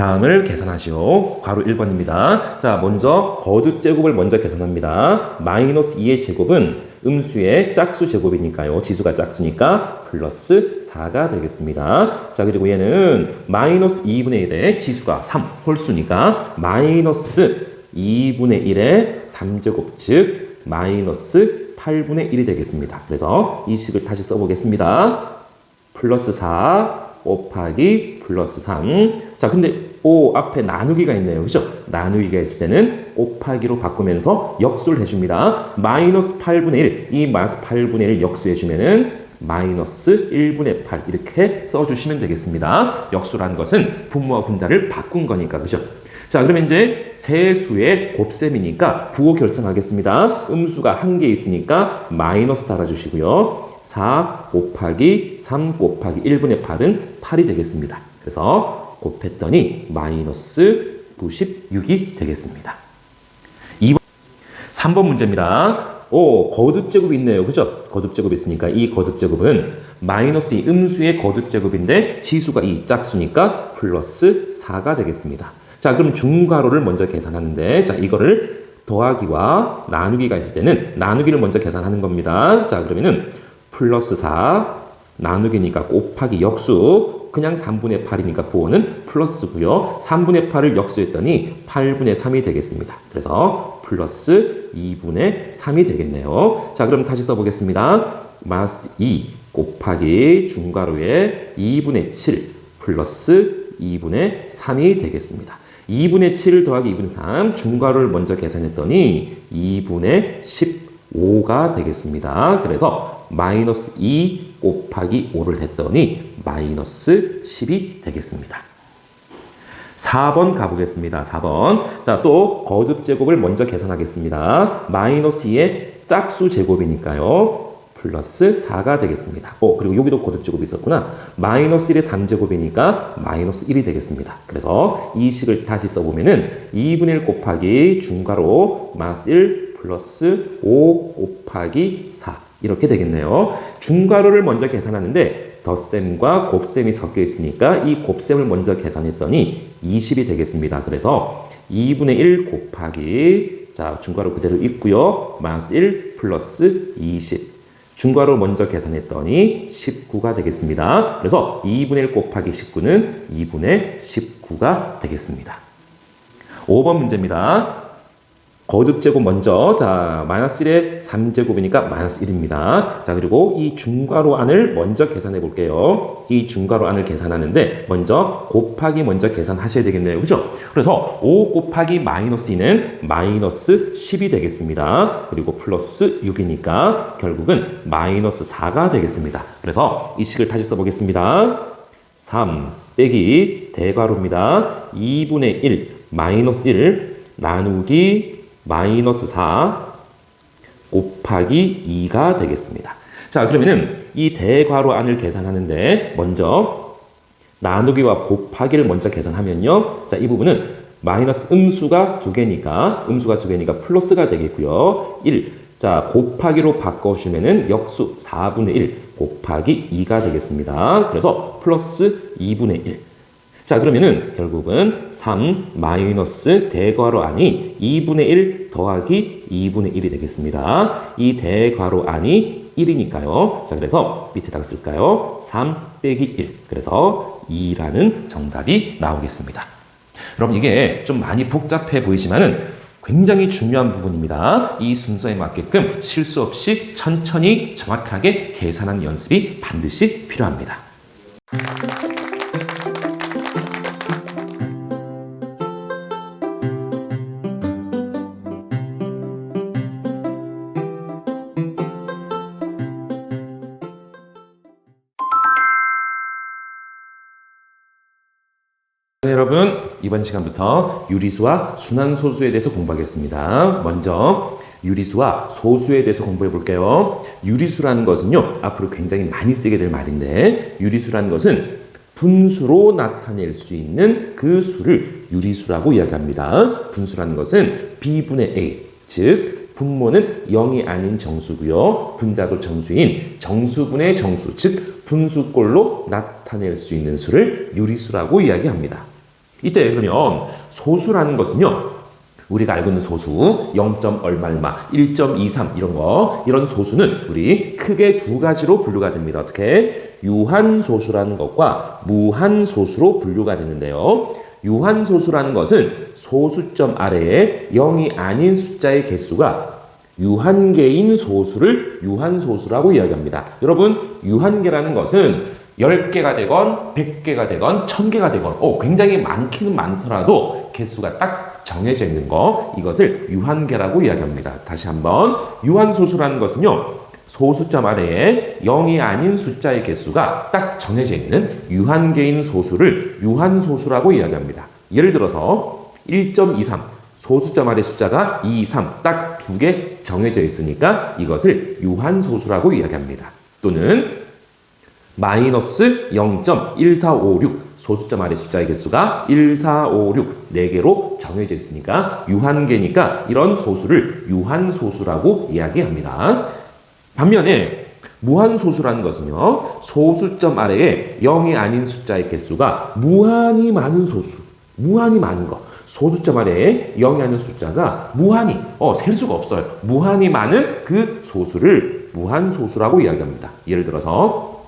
다음을 계산하시오. 괄호 1번입니다. 자, 먼저 거듭 제곱을 먼저 계산합니다. 마이너스 2의 제곱은 음수의 짝수 제곱이니까요. 지수가 짝수니까 플러스 4가 되겠습니다. 자, 그리고 얘는 마이너스 2분의 1의 지수가 3 홀수니까 마이너스 2분의 1의 3제곱 즉 마이너스 8분의 1이 되겠습니다. 그래서 이 식을 다시 써보겠습니다. 플러스 4 곱하기 플러스 3. 자, 근데 5 앞에 나누기가 있네요. 그죠? 나누기가 있을 때는 곱하기로 바꾸면서 역수를 해줍니다. 마이너스 8분의 1. 이 마이너스 8분의 1 역수해주면은 마이너스 1분의 8 이렇게 써주시면 되겠습니다. 역수라는 것은 분모와 분자를 바꾼 거니까. 그죠? 자, 그러면 이제 세수의 곱셈이니까 부호 결정하겠습니다. 음수가 한 개 있으니까 마이너스 달아주시고요. 4 곱하기 3 곱하기 1분의 8은 8이 되겠습니다. 그래서 곱했더니 마이너스 96이 되겠습니다. 2번, 3번 문제입니다. 거듭제곱이 있네요. 그죠? 거듭제곱이 있으니까 이 거듭제곱은 마이너스 2 음수의 거듭제곱인데 지수가 2 짝수니까 플러스 4가 되겠습니다. 자, 그럼 중괄호를 먼저 계산하는데, 자, 이거를 더하기와 나누기가 있을 때는 나누기를 먼저 계산하는 겁니다. 자, 그러면은 플러스 4 나누기니까 곱하기 역수 그냥 3분의 8이니까 부호는 플러스고요. 3분의 8을 역수했더니 8분의 3이 되겠습니다. 그래서 플러스 2분의 3이 되겠네요. 자, 그럼 다시 써보겠습니다. 마이너스 2 곱하기 중괄호에 2분의 7 플러스 2분의 3이 되겠습니다. 2분의 7 더하기 2분의 3 중괄호를 먼저 계산했더니 2분의 15가 되겠습니다. 그래서 마이너스 2 곱하기 5를 했더니 마이너스 10이 되겠습니다. 4번 가보겠습니다. 4번. 자, 또 거듭제곱을 먼저 계산하겠습니다. 마이너스 2의 짝수 제곱이니까요. 플러스 4가 되겠습니다. 그리고 여기도 거듭제곱이 있었구나. 마이너스 1의 3제곱이니까 마이너스 1이 되겠습니다. 그래서 이 식을 다시 써보면은 2분의 1 곱하기 중괄호 마이너스 1 플러스 5 곱하기 4 이렇게 되겠네요. 중괄호를 먼저 계산하는데 덧셈과 곱셈이 섞여 있으니까 이 곱셈을 먼저 계산했더니 20이 되겠습니다. 그래서 2분의 1 곱하기 자, 중괄호 그대로 있고요. 마이너스 1 플러스 20 중괄호 먼저 계산했더니 19가 되겠습니다. 그래서 2분의 1 곱하기 19는 2분의 19가 되겠습니다. 5번 문제입니다. 거듭제곱 먼저, 자, 마이너스 1의 3제곱이니까 마이너스 1입니다. 자, 그리고 이 중괄호 안을 먼저 계산해 볼게요. 이 중괄호 안을 계산하는데, 먼저 곱하기 먼저 계산하셔야 되겠네요. 그죠? 그래서 5 곱하기 마이너스 2는 마이너스 10이 되겠습니다. 그리고 플러스 6이니까 결국은 마이너스 4가 되겠습니다. 그래서 이 식을 다시 써보겠습니다. 3 빼기 대괄호입니다. 2분의 1 마이너스 1 나누기 마이너스 4 곱하기 2가 되겠습니다. 자, 그러면은 이 대괄호 안을 계산하는데 먼저 나누기와 곱하기를 먼저 계산하면요. 자, 이 부분은 마이너스 음수가 2개니까 플러스가 되겠고요. 1. 자, 곱하기로 바꿔주면은 역수 4분의 1 곱하기 2가 되겠습니다. 그래서 플러스 2분의 1. 자, 그러면은 결국은 3 마이너스 대괄호 안이 2분의 1 더하기 2분의 1이 되겠습니다. 이 대괄호 안이 1이니까요. 자, 그래서 밑에다가 쓸까요? 3 빼기 1. 그래서 2라는 정답이 나오겠습니다. 여러분, 이게 좀 많이 복잡해 보이지만은 굉장히 중요한 부분입니다. 이 순서에 맞게끔 실수 없이 천천히 정확하게 계산하는 연습이 반드시 필요합니다. 네, 여러분, 이번 시간부터 유리수와 순환소수에 대해서 공부하겠습니다. 먼저 유리수와 소수에 대해서 공부해 볼게요. 유리수라는 것은요, 앞으로 굉장히 많이 쓰게 될 말인데, 유리수라는 것은 분수로 나타낼 수 있는 그 수를 유리수라고 이야기합니다. 분수라는 것은 b분의 a, 즉 분모는 0이 아닌 정수고요. 분자도 정수인 정수분의 정수, 즉 분수꼴로 나타낼 수 있는 수를 유리수라고 이야기합니다. 이때 그러면 소수라는 것은요, 우리가 알고 있는 소수 0. 얼마 1.23 이런 거, 이런 소수는 우리 크게 두 가지로 분류가 됩니다. 어떻게? 유한소수라는 것과 무한소수로 분류가 되는데요. 유한소수라는 것은 소수점 아래에 0이 아닌 숫자의 개수가 유한계인 소수를 유한소수라고 이야기합니다. 여러분, 유한계라는 것은 10개가 되건 100개가 되건 1000개가 되건 굉장히 많기는 많더라도 개수가 딱 정해져 있는 거, 이것을 유한계라고 이야기합니다. 다시 한번, 유한소수라는 것은요, 소수점 아래에 0이 아닌 숫자의 개수가 딱 정해져 있는 유한계인 소수를 유한소수라고 이야기합니다. 예를 들어서 1.23, 소수점 아래 숫자가 2, 3, 딱 두 개 정해져 있으니까 이것을 유한소수라고 이야기합니다. 또는 마이너스 0.1456, 소수점 아래 숫자의 개수가 1456, 4개로 정해져 있으니까 유한계니까 이런 소수를 유한소수라고 이야기합니다. 반면에 무한소수라는 것은요, 소수점 아래에 0이 아닌 숫자의 개수가 무한히 많은 소수, 무한히 많은 거, 소수점 아래에 0이 아닌 숫자가 무한히, 셀 수가 없어요. 무한히 많은 그 소수를 무한소수라고 이야기합니다. 예를 들어서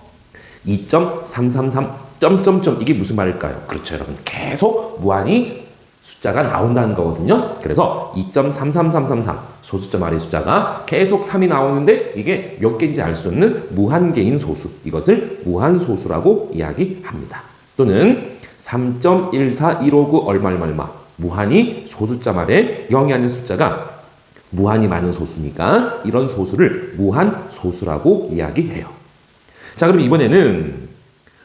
2.333 점점점, 이게 무슨 말일까요? 그렇죠, 여러분. 계속 무한히 숫자가 나온다는 거거든요. 그래서 2.33333, 소수점 아래 숫자가 계속 3이 나오는데 이게 몇 개인지 알 수 없는 무한계인 소수, 이것을 무한소수라고 이야기합니다. 또는 3.14159 얼마 무한히 소수점 아래 0이 아닌 숫자가 무한히 많은 소수니까 이런 소수를 무한소수라고 이야기해요. 자, 그럼 이번에는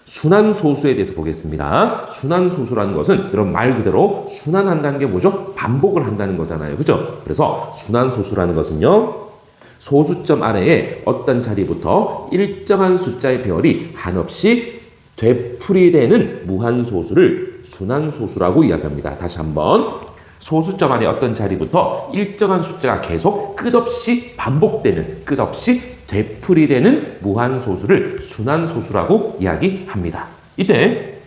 순환소수에 대해서 보겠습니다. 순환소수라는 것은 여러분 말 그대로 순환한다는 게 뭐죠? 반복을 한다는 거잖아요. 그죠? 그래서 순환소수라는 것은요, 소수점 아래에 어떤 자리부터 일정한 숫자의 배열이 한없이 되풀이되는 무한소수를 순환소수라고 이야기합니다. 다시 한번, 소수점 아래 어떤 자리부터 일정한 숫자가 계속 끝없이 반복되는, 끝없이 되풀이되는 무한소수를 순환소수라고 이야기합니다. 이때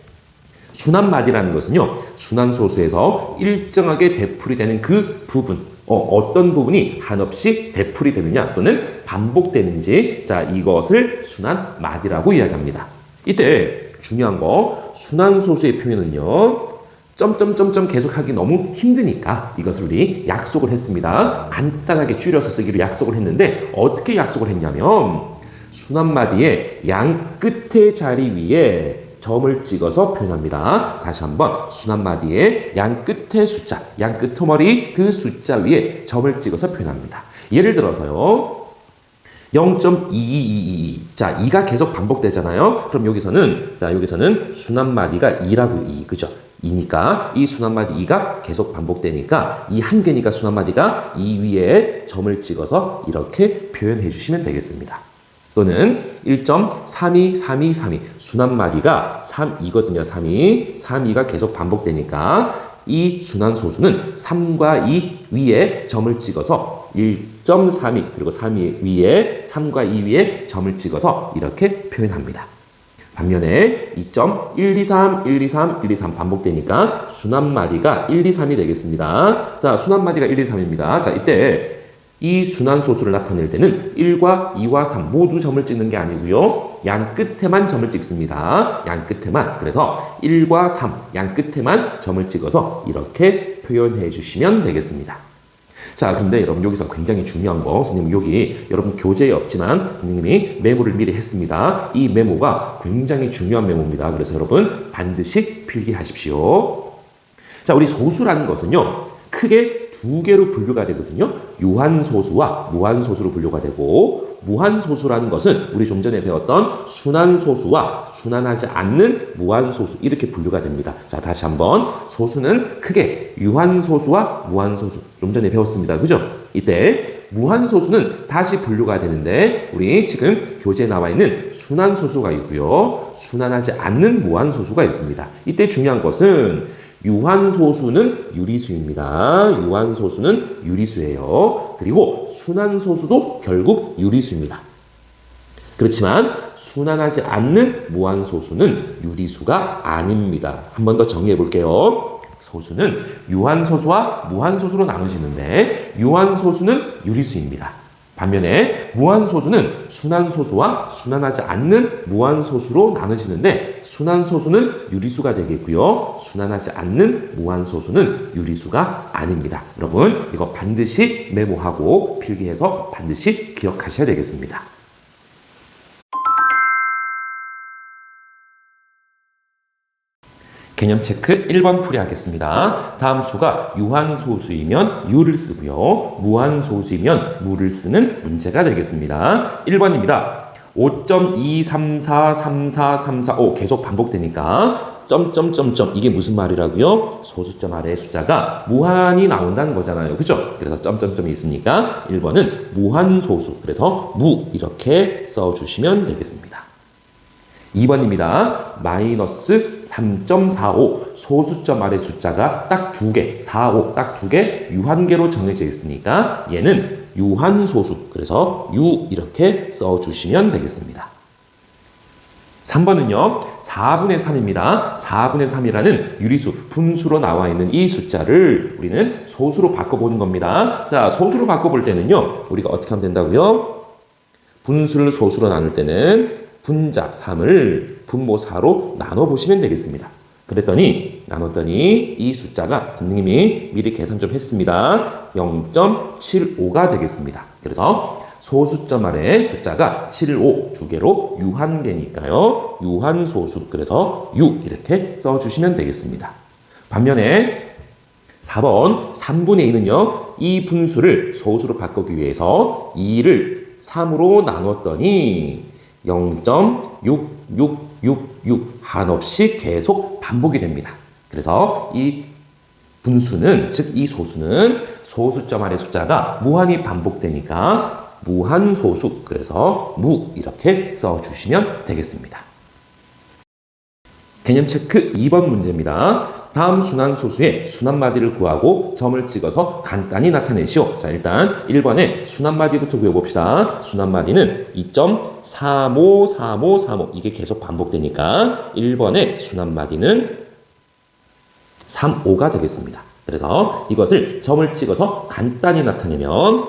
순환마디라는 것은요, 순환소수에서 일정하게 되풀이되는 그 부분, 어떤 부분이 한없이 되풀이되느냐 또는 반복되는지, 자, 이것을 순환마디라고 이야기합니다. 이때 중요한 거, 순환소수의 표현은요, 점점점점 계속하기 너무 힘드니까 이것을 우리 약속을 했습니다. 간단하게 줄여서 쓰기로 약속을 했는데, 어떻게 약속을 했냐면 순환마디의 양 끝의 자리 위에 점을 찍어서 표현합니다. 다시 한번, 순환마디의 양 끝의 숫자, 양 끝머리 그 숫자 위에 점을 찍어서 표현합니다. 예를 들어서요, 0.2222. 자, 2가 계속 반복되잖아요. 그럼 여기서는 순환마디가 2라고 2, 그죠? 2니까 이 순환마디 2가 계속 반복되니까 이 한 개니까 순환마디가 2 위에 점을 찍어서 이렇게 표현해 주시면 되겠습니다. 또는 1.323232, 순환마디가 3이거든요. 3가 계속 반복되니까 이 순환소수는 3과 2 위에 점을 찍어서 1.32, 그리고 3 위에 3과 2 위에 점을 찍어서 이렇게 표현합니다. 반면에 2.123, 123, 123 반복되니까 순환마디가 1, 2, 3이 되겠습니다. 자, 순환마디가 1, 2, 3입니다. 자, 이때 이 순환소수를 나타낼 때는 1과 2와 3 모두 점을 찍는 게 아니고요, 양 끝에만 점을 찍습니다. 양 끝에만. 그래서 1과 3 양 끝에만 점을 찍어서 이렇게 표현해 주시면 되겠습니다. 자, 근데 여러분 여기서 굉장히 중요한 거, 선생님 여기 여러분 교재에 없지만 선생님이 메모를 미리 했습니다. 이 메모가 굉장히 중요한 메모입니다. 그래서 여러분 반드시 필기하십시오. 자, 우리 소수라는 것은요, 크게 두 개로 분류가 되거든요. 유한소수와 무한소수로 분류가 되고, 무한소수라는 것은 우리 좀 전에 배웠던 순환소수와 순환하지 않는 무한소수, 이렇게 분류가 됩니다. 자, 다시 한번, 소수는 크게 유한소수와 무한소수, 좀 전에 배웠습니다. 그죠? 이때 무한소수는 다시 분류가 되는데, 우리 지금 교재에 나와 있는 순환소수가 있고요, 순환하지 않는 무한소수가 있습니다. 이때 중요한 것은 유한소수는 유리수입니다. 유한소수는 유리수예요. 그리고 순환소수도 결국 유리수입니다. 그렇지만 순환하지 않는 무한소수는 유리수가 아닙니다. 한 번 더 정리해 볼게요. 소수는 유한소수와 무한소수로 나누시는데 유한소수는 유리수입니다. 반면에 무한소수는 순환소수와 순환하지 않는 무한소수로 나누시는데 순환소수는 유리수가 되겠고요. 순환하지 않는 무한소수는 유리수가 아닙니다. 여러분 이거 반드시 메모하고 필기해서 반드시 기억하셔야 되겠습니다. 개념 체크 1번 풀이하겠습니다. 다음 수가 유한소수이면 유를 쓰고요. 무한소수이면 무를 쓰는 문제가 되겠습니다. 1번입니다. 5.2343434 계속 반복되니까 점점점점 이게 무슨 말이라고요? 소수점 아래의 숫자가 무한히 나온다는 거잖아요. 그죠? 그래서 점점점이 있으니까 1번은 무한소수 그래서 무 이렇게 써주시면 되겠습니다. 2번입니다. 마이너스 3.45 소수점 아래 숫자가 딱 2개 45 딱 2개 유한계로 정해져 있으니까 얘는 유한소수 그래서 유 이렇게 써주시면 되겠습니다. 3번은요. 4분의 3입니다. 4분의 3이라는 유리수 분수로 나와 있는 이 숫자를 우리는 소수로 바꿔보는 겁니다. 자, 소수로 바꿔볼 때는요. 우리가 어떻게 하면 된다고요? 분수를 소수로 나눌 때는 분자 3을 분모 4로 나눠보시면 되겠습니다. 나눴더니 이 숫자가 선생님이 미리 계산 좀 했습니다. 0.75가 되겠습니다. 그래서 소수점 아래 숫자가 7, 5 두 개로 유한계니까요. 유한소수 그래서 유 이렇게 써주시면 되겠습니다. 반면에 4번 3분의 2는요. 이 분수를 소수로 바꾸기 위해서 2를 3으로 나눴더니 0.6666 한없이 계속 반복이 됩니다. 그래서 이 분수는 즉 이 소수는 소수점 아래 숫자가 무한히 반복되니까 무한소수 그래서 무 이렇게 써주시면 되겠습니다. 개념 체크 2번 문제입니다. 다음 순환소수의 순환마디를 구하고 점을 찍어서 간단히 나타내시오. 자, 일단 1번에 순환마디부터 구해봅시다. 순환마디는 2.353535 이게 계속 반복되니까 1번의 순환마디는 35가 되겠습니다. 그래서 이것을 점을 찍어서 간단히 나타내면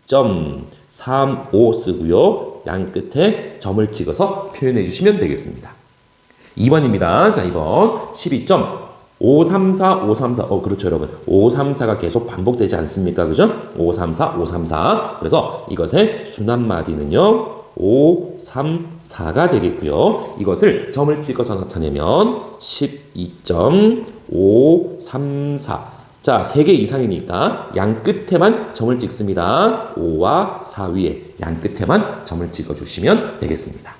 2.35 쓰고요. 양 끝에 점을 찍어서 표현해 주시면 되겠습니다. 2번입니다. 자, 2번 12.534, 534. 그렇죠, 여러분. 534가 계속 반복되지 않습니까? 그죠? 534, 534. 그래서 이것의 순환마디는요, 534가 되겠고요. 이것을 점을 찍어서 나타내면 12.534. 자, 3개 이상이니까 양 끝에만 점을 찍습니다. 5와 4 위에 양 끝에만 점을 찍어주시면 되겠습니다.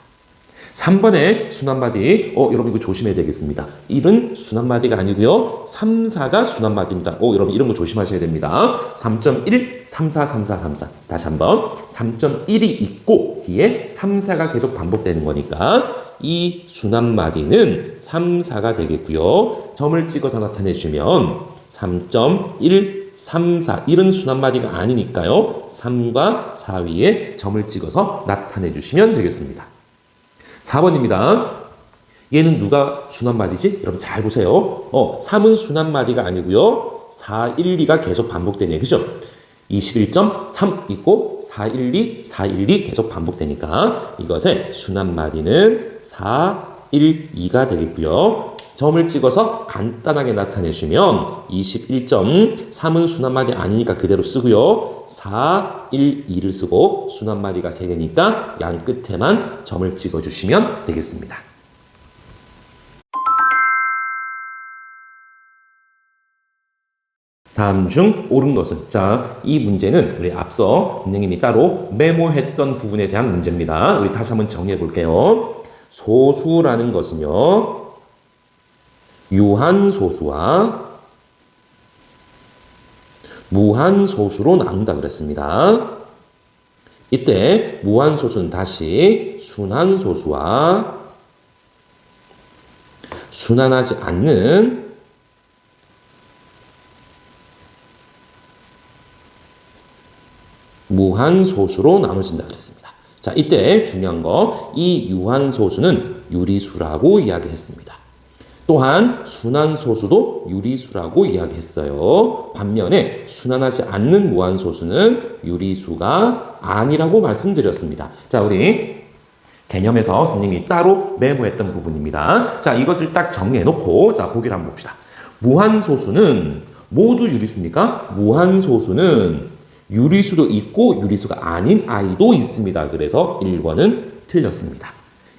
3번의 순환마디, 여러분 이거 조심해야 되겠습니다. 1은 순환마디가 아니고요. 3, 4가 순환마디입니다. 여러분 이런 거 조심하셔야 됩니다. 3.1, 3, 4, 3, 4, 3, 4. 다시 한번 3.1이 있고 뒤에 3, 4가 계속 반복되는 거니까 이 순환마디는 3, 4가 되겠고요. 점을 찍어서 나타내주면 3.1, 3, 4. 1은 순환마디가 아니니까요. 3과 4 위에 점을 찍어서 나타내주시면 되겠습니다. 4번입니다. 얘는 누가 순환마디지? 여러분 잘 보세요. 3은 순환마디가 아니고요. 4, 1, 2가 계속 반복되네요. 그죠? 21.3 있고 4, 1, 2, 4, 1, 2 계속 반복되니까 이것의 순환마디는 4, 1, 2가 되겠고요. 점을 찍어서 간단하게 나타내시면 21.3은 순환마디 아니니까 그대로 쓰고요. 4, 1, 2를 쓰고 순환마디가 3개니까 양 끝에만 점을 찍어주시면 되겠습니다. 다음 중 옳은 것은? 자, 이 문제는 우리 앞서 선생님이 따로 메모했던 부분에 대한 문제입니다. 우리 다시 한번 정리해 볼게요. 소수라는 것은요. 유한소수와 무한소수로 나눈다 그랬습니다. 이때 무한소수는 다시 순환소수와 순환하지 않는 무한소수로 나눠진다 그랬습니다. 자, 이때 중요한 거, 이 유한소수는 유리수라고 이야기했습니다. 또한 순환소수도 유리수라고 이야기했어요. 반면에 순환하지 않는 무한소수는 유리수가 아니라고 말씀드렸습니다. 자, 우리 개념에서 선생님이 따로 메모했던 부분입니다. 자, 이것을 딱 정리해놓고 자, 보기를 한번 봅시다. 무한소수는 모두 유리수입니까? 무한소수는 유리수도 있고 유리수가 아닌 i도 있습니다. 그래서 1번은 틀렸습니다.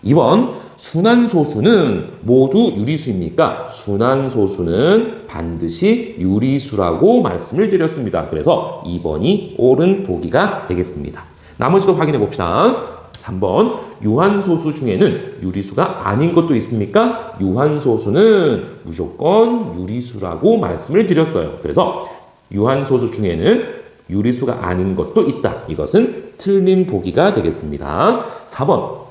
2번, 순환소수는 모두 유리수입니까? 순환소수는 반드시 유리수라고 말씀을 드렸습니다. 그래서 2번이 옳은 보기가 되겠습니다. 나머지도 확인해 봅시다. 3번, 유한소수 중에는 유리수가 아닌 것도 있습니까? 유한소수는 무조건 유리수라고 말씀을 드렸어요. 그래서 유한소수 중에는 유리수가 아닌 것도 있다. 이것은 틀린 보기가 되겠습니다. 4번,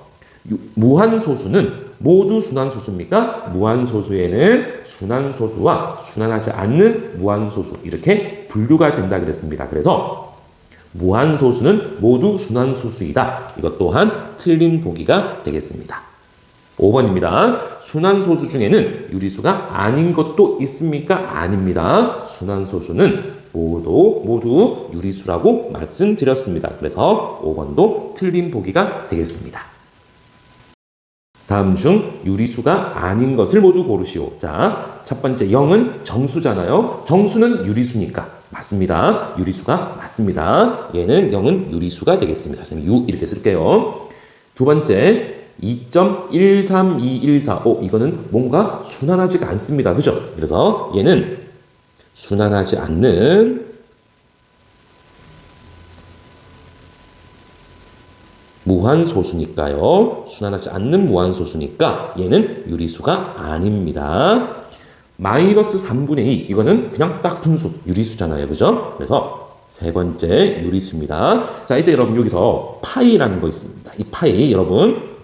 무한소수는 모두 순환소수입니까? 무한소수에는 순환소수와 순환하지 않는 무한소수 이렇게 분류가 된다 그랬습니다. 그래서 무한소수는 모두 순환소수이다. 이것 또한 틀린 보기가 되겠습니다. 5번입니다. 순환소수 중에는 유리수가 아닌 것도 있습니까? 아닙니다. 순환소수는 모두 유리수라고 말씀드렸습니다. 그래서 5번도 틀린 보기가 되겠습니다. 다음 중 유리수가 아닌 것을 모두 고르시오. 자, 첫 번째 0은 정수잖아요. 정수는 유리수니까 맞습니다. 유리수가 맞습니다. 얘는 0은 유리수가 되겠습니다. 선생님 유 이렇게 쓸게요. 두 번째 2.13214. 이거는 뭔가 순환하지가 않습니다. 그죠? 그래서 얘는 순환하지 않는 무한소수니까요. 순환하지 않는 무한소수니까 얘는 유리수가 아닙니다. 마이너스 3분의 2. 이거는 그냥 딱 분수. 유리수잖아요. 그죠? 그래서 세 번째 유리수입니다. 자, 이때 여러분 여기서 파이라는 거 있습니다. 이 파이 여러분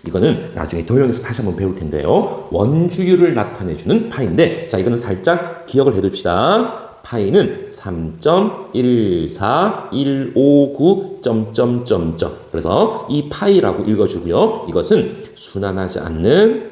이거는 나중에 도형에서 다시 한번 배울 텐데요. 원주율을 나타내주는 파인데 자, 이거는 살짝 기억을 해둡시다. 파이는 3.14159. 그래서 이 파이라고 읽어주고요. 이것은 순환하지 않는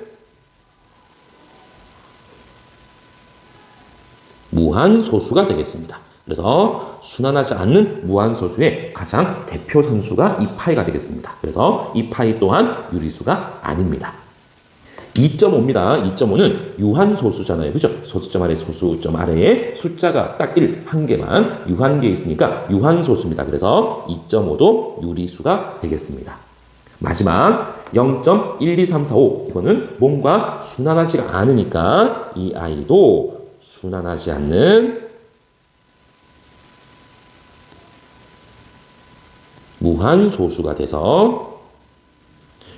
무한소수가 되겠습니다. 그래서 순환하지 않는 무한소수의 가장 대표 선수가 이 파이가 되겠습니다. 그래서 이 파이 또한 유리수가 아닙니다. 2.5입니다. 2.5는 유한소수잖아요. 그죠? 소수점 아래 소수점 아래에 숫자가 딱 1, 한 개만 유한계 있으니까 유한소수입니다. 그래서 2.5도 유리수가 되겠습니다. 마지막 0.12345 이거는 뭔가 순환하지가 않으니까 이 아이도 순환하지 않는 무한소수가 돼서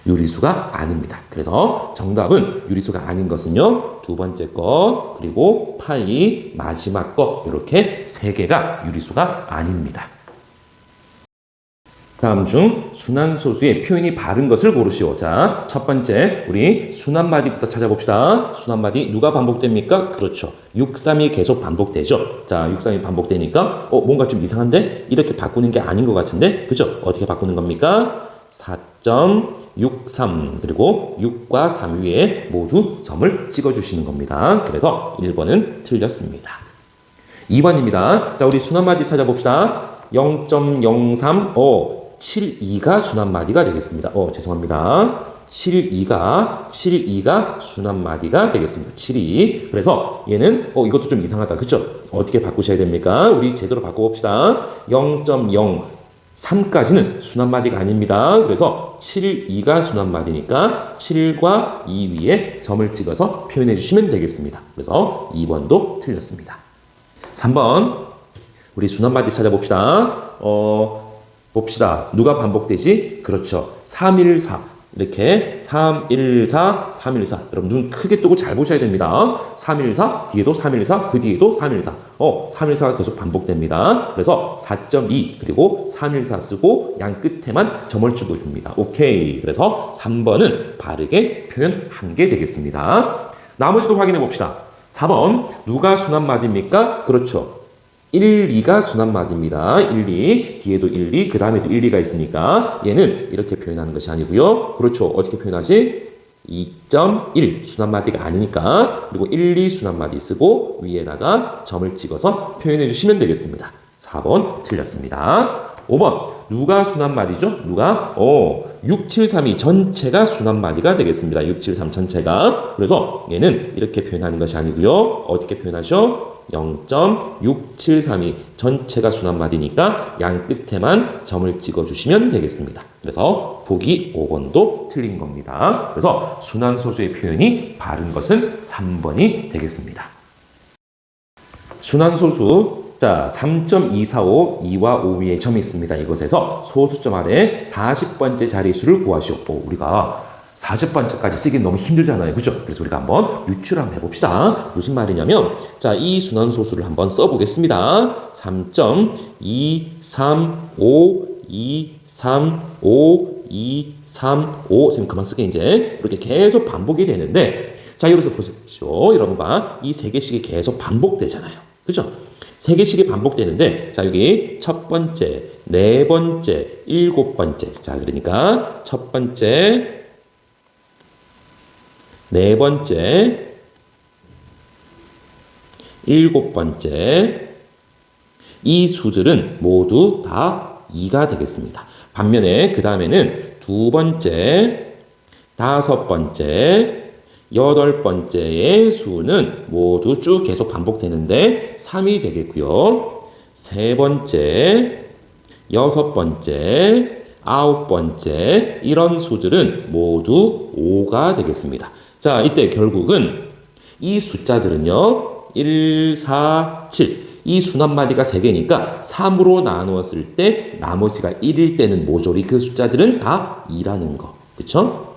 유리수가 아닙니다. 그래서 정답은 유리수가 아닌 것은요. 두 번째 것, 그리고 파이, 마지막 것 이렇게 세 개가 유리수가 아닙니다. 다음 중 순환소수의 표현이 바른 것을 고르시오. 자, 첫 번째 우리 순환마디부터 찾아봅시다. 순환마디 누가 반복됩니까? 그렇죠. 6, 3이 계속 반복되죠. 자, 6, 3이 반복되니까 뭔가 좀 이상한데? 이렇게 바꾸는 게 아닌 것 같은데? 그죠? 어떻게 바꾸는 겁니까? 4.63 그리고 6과 3 위에 모두 점을 찍어주시는 겁니다. 그래서 1번은 틀렸습니다. 2번입니다. 자, 우리 순환마디 찾아봅시다. 0.03 72가 순환마디가 되겠습니다. 죄송합니다. 72가 순환마디가 되겠습니다. 72. 그래서 얘는 이것도 좀 이상하다. 그죠? 어떻게 바꾸셔야 됩니까? 우리 제대로 바꿔봅시다. 0.03까지는 순환마디가 아닙니다. 그래서 72가 순환마디니까 7과 2 위에 점을 찍어서 표현해 주시면 되겠습니다. 그래서 2번도 틀렸습니다. 3번 우리 순환마디 찾아봅시다. 봅시다. 누가 반복되지? 그렇죠. 314. 이렇게 314, 314. 여러분 눈 크게 뜨고 잘 보셔야 됩니다. 314, 뒤에도 314, 그 뒤에도 314. 314가 계속 반복됩니다. 그래서 4.2 그리고 314 쓰고 양 끝에만 점을 찍어줍니다. 오케이. 그래서 3번은 바르게 표현한 게 되겠습니다. 나머지도 확인해 봅시다. 4번 누가 순환마디입니까? 그렇죠. 1, 2가 순환마디입니다. 1, 2, 뒤에도 1, 2, 그 다음에도 1, 2가 있으니까 얘는 이렇게 표현하는 것이 아니고요. 그렇죠. 어떻게 표현하지? 2.1 순환마디가 아니니까 그리고 1, 2 순환마디 쓰고 위에다가 점을 찍어서 표현해 주시면 되겠습니다. 4번 틀렸습니다. 5번 누가 순환마디죠? 누가? 6, 7, 3이 전체가 순환마디가 되겠습니다. 6, 7, 3 전체가. 그래서 얘는 이렇게 표현하는 것이 아니고요. 어떻게 표현하죠? 0.673이 전체가 순환마디니까 양 끝에만 점을 찍어주시면 되겠습니다. 그래서 보기 5번도 틀린 겁니다. 그래서 순환소수의 표현이 바른 것은 3번이 되겠습니다. 순환소수 자 3.245 2와 5 위에 점이 있습니다. 이것에서 소수점 아래 40번째 자릿수를 구하시오. 우리가 40번째까지 쓰기는 너무 힘들잖아요. 그죠? 그래서 우리가 한번 유추를 한번 해봅시다. 무슨 말이냐면, 자, 이 순환소수를 한번 써보겠습니다. 3.235235235 선생님 그만 쓰게 이제 이렇게 계속 반복이 되는데, 자, 여기서 보십시오. 여러분 봐. 이 세 개씩이 계속 반복되잖아요. 그죠? 세 개씩이 반복되는데, 자, 여기 첫 번째, 네 번째, 일곱 번째. 자, 그러니까 첫 번째, 네 번째, 일곱 번째, 이 수들은 모두 다 2가 되겠습니다. 반면에 그 다음에는 두 번째, 다섯 번째, 여덟 번째의 수는 모두 쭉 계속 반복되는데 3이 되겠고요. 세 번째, 여섯 번째, 아홉 번째 이런 수들은 모두 5가 되겠습니다. 자, 이때 결국은 이 숫자들은요. 1, 4, 7. 이 순환마디가 3개니까 3으로 나누었을 때 나머지가 1일 때는 모조리 그 숫자들은 다 2라는 거. 그쵸?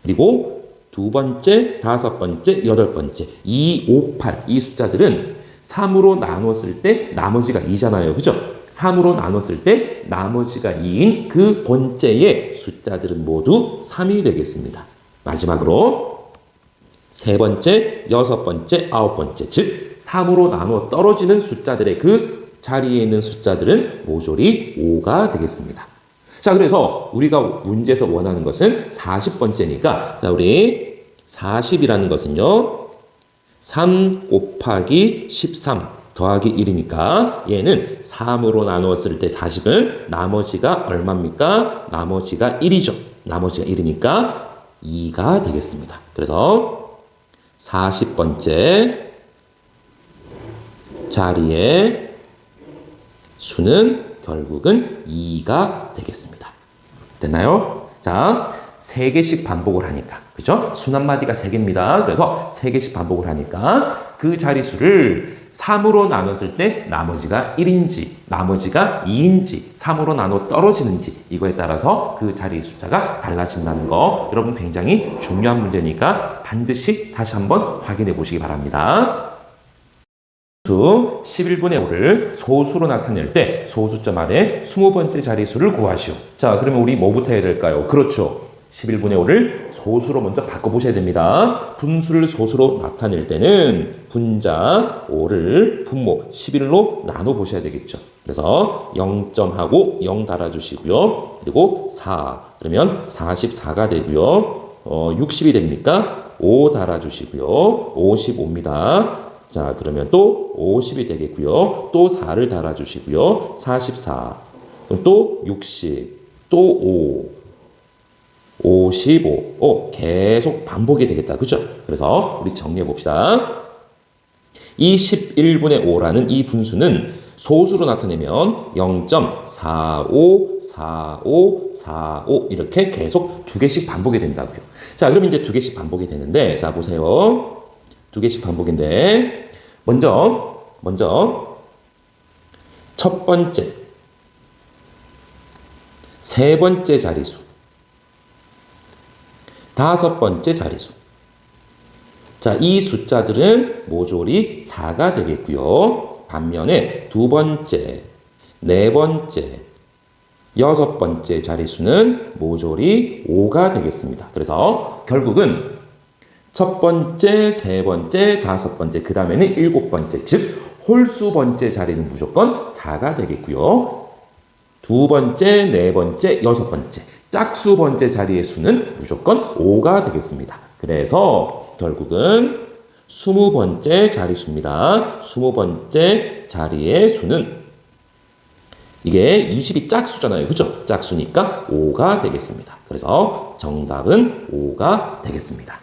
그리고 두 번째, 다섯 번째, 여덟 번째. 2, 5, 8. 이 숫자들은 3으로 나누었을 때 나머지가 2잖아요. 그죠? 3으로 나눴을 때 나머지가 2인 그 번째의 숫자들은 모두 3이 되겠습니다. 마지막으로 세 번째, 여섯 번째, 아홉 번째, 즉 3으로 나누어 떨어지는 숫자들의 그 자리에 있는 숫자들은 모조리 5가 되겠습니다. 자, 그래서 우리가 문제에서 원하는 것은 40번째니까 자, 우리 40이라는 것은요. 3 곱하기 13 더하기 1이니까 얘는 3으로 나누었을 때 40은 나머지가 얼마입니까? 나머지가 1이죠. 나머지가 1이니까 2가 되겠습니다. 그래서 40번째 자리의 수는 결국은 2가 되겠습니다. 됐나요? 자, 3개씩 반복을 하니까, 그죠? 순환마디가 3개입니다. 그래서 3개씩 반복을 하니까 그 자릿수를 3으로 나눴을 때 나머지가 1인지, 나머지가 2인지, 3으로 나눠 떨어지는지 이거에 따라서 그 자리 숫자가 달라진다는 거 여러분 굉장히 중요한 문제니까 반드시 다시 한번 확인해 보시기 바랍니다. 수 11분의 5를 소수로 나타낼 때 소수점 아래 20번째 자릿수를 구하시오. 자, 그러면 우리 뭐부터 해야 될까요? 그렇죠. 11분의 5를 소수로 먼저 바꿔보셔야 됩니다. 분수를 소수로 나타낼 때는 분자 5를 분모 11로 나눠보셔야 되겠죠. 그래서 0점하고 0 달아주시고요. 그리고 4, 그러면 44가 되고요. 60이 됩니까? 5 달아주시고요. 55입니다. 자, 그러면 또 50이 되겠고요. 또 4를 달아주시고요. 44, 또 60, 또 5, 55. 계속 반복이 되겠다. 그죠? 그래서 우리 정리해 봅시다. 이 11분의 5라는 이 분수는 소수로 나타내면 0.454545 이렇게 계속 2개씩 반복이 된다고요. 자, 그러면 이제 2개씩 반복이 되는데 자, 보세요. 2개씩 반복인데 먼저 첫 번째, 세 번째 자릿수, 다섯 번째 자릿수. 자, 이 숫자들은 모조리 4가 되겠고요. 반면에 두 번째, 네 번째, 여섯 번째 자릿수는 모조리 5가 되겠습니다. 그래서 결국은 첫 번째, 세 번째, 다섯 번째, 그 다음에는 일곱 번째, 즉 홀수 번째 자리는 무조건 4가 되겠고요. 두 번째, 네 번째, 여섯 번째 짝수 번째 자리의 수는 무조건 5가 되겠습니다. 그래서 결국은 20번째 자리수입니다. 20번째 자리의 수는 이게 20이 짝수잖아요. 그죠? 짝수니까 5가 되겠습니다. 그래서 정답은 5가 되겠습니다.